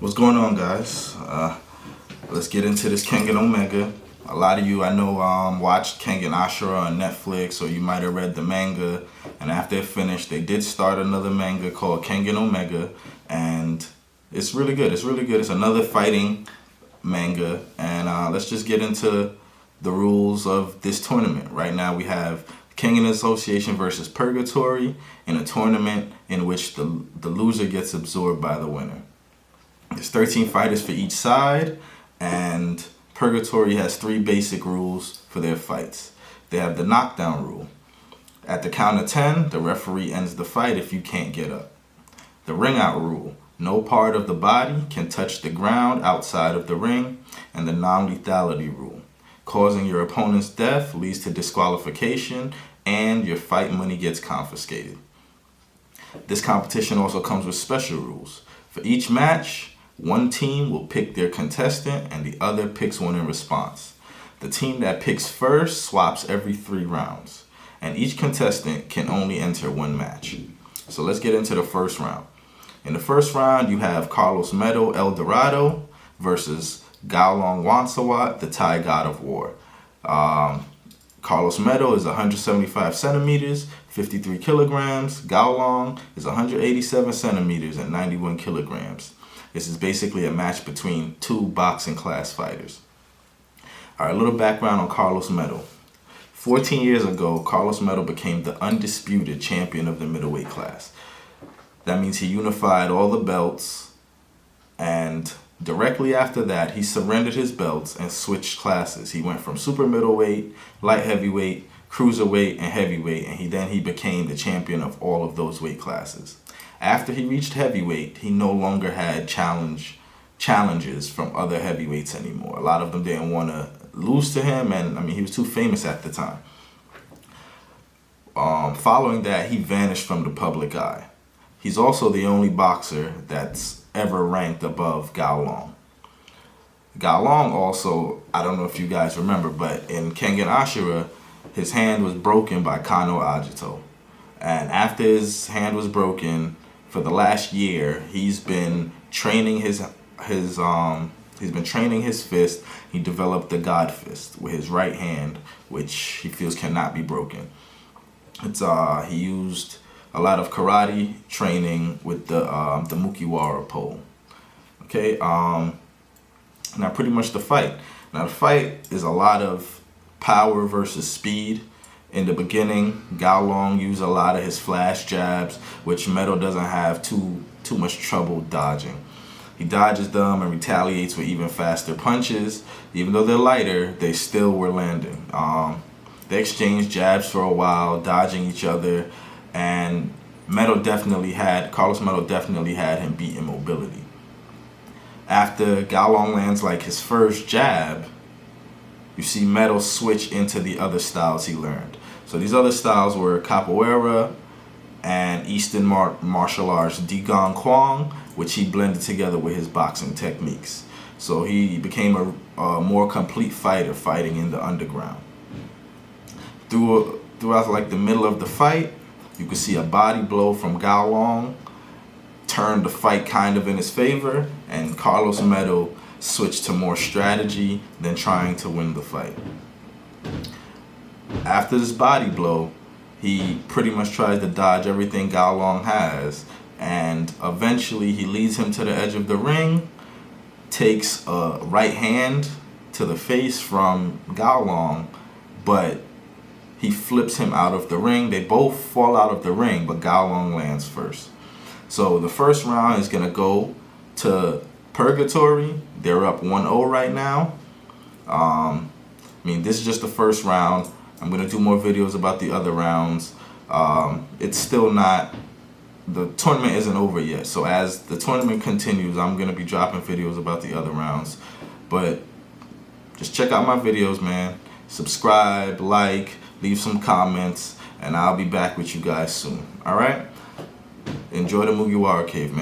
What's going on, guys? Let's get into this Kengan Omega. A lot of you I know watched Kengan Ashura on Netflix, or you might have read the manga, and after it finished they did start another manga called Kengan Omega, and it's really good. It's really good. It's another fighting manga, and let's just get into the rules of this tournament. Right now we have Kengan Association versus Purgatory in a tournament in which the loser gets absorbed by the winner. There's 13 fighters for each side, and Purgatory has 3 basic rules for their fights. They have the knockdown rule. At the count of 10, the referee ends the fight if you can't get up. The ring out rule. No part of the body can touch the ground outside of the ring. And the non-lethality rule. Causing your opponent's death leads to disqualification and your fight money gets confiscated. This competition also comes with special rules. For each match, one team will pick their contestant and the other picks one in response. The team that picks first swaps every 3 rounds, and each contestant can only enter 1 match. So let's get into the first round. In the first round, you have Medel Dorado versus Gaolong Wansawat, the Thai god of war. Medel is 175 centimeters, 53 kilograms. Gaolong is 187 centimeters and 91 kilograms. This is basically a match between 2 boxing class fighters. Alright, a little background on Medel. 14 years ago, Medel became the undisputed champion of the middleweight class. That means he unified all the belts, and directly after that, he surrendered his belts and switched classes. He went from super middleweight, light heavyweight, cruiserweight, and heavyweight, and he became the champion of all of those weight classes. After he reached heavyweight, he no longer had challenges from other heavyweights anymore. A lot of them didn't want to lose to him, and I mean, he was too famous at the time. Following that, he vanished from the public eye. He's also the only boxer that's ever ranked above Gaolon. Gaolon also, I don't know if you guys remember, but in Kengan Ashura, his hand was broken by Kano Agito. And after his hand was broken, for the last year, he's been training his fist. He developed the God Fist with his right hand, which he feels cannot be broken. He used a lot of karate training with the Mugiwara pole. Okay, now pretty much the fight. Now the fight is a lot of power versus speed. In the beginning, Gaolong used a lot of his flash jabs, which Meadow doesn't have too much trouble dodging. He dodges them and retaliates with even faster punches. Even though they're lighter, they still were landing. They exchanged jabs for a while, dodging each other, and Carlos Meadow definitely had him beat in mobility. After Gaolong lands like his first jab, you see Meadow switch into the other styles he learned. So these other styles were capoeira and Eastern martial arts, Digong Kwang, which he blended together with his boxing techniques. So he became a more complete fighter, fighting in the underground. Throughout like the middle of the fight, you could see a body blow from Gaolong turned the fight kind of in his favor, and Carlos Meadow switched to more strategy than trying to win the fight. After this body blow, he pretty much tries to dodge everything Gaolong has, and eventually he leads him to the edge of the ring, takes a right hand to the face from Gaolong, but he flips him out of the ring. They both fall out of the ring, but Gaolong lands first. So the first round is going to go to Purgatory. They're up 1-0 right now. This is just the first round. I'm going to do more videos about the other rounds. It's still not, the tournament isn't over yet. So as the tournament continues, I'm going to be dropping videos about the other rounds. But just check out my videos, man. Subscribe, like, leave some comments, and I'll be back with you guys soon. All right? Enjoy the Mugiwara cave, man.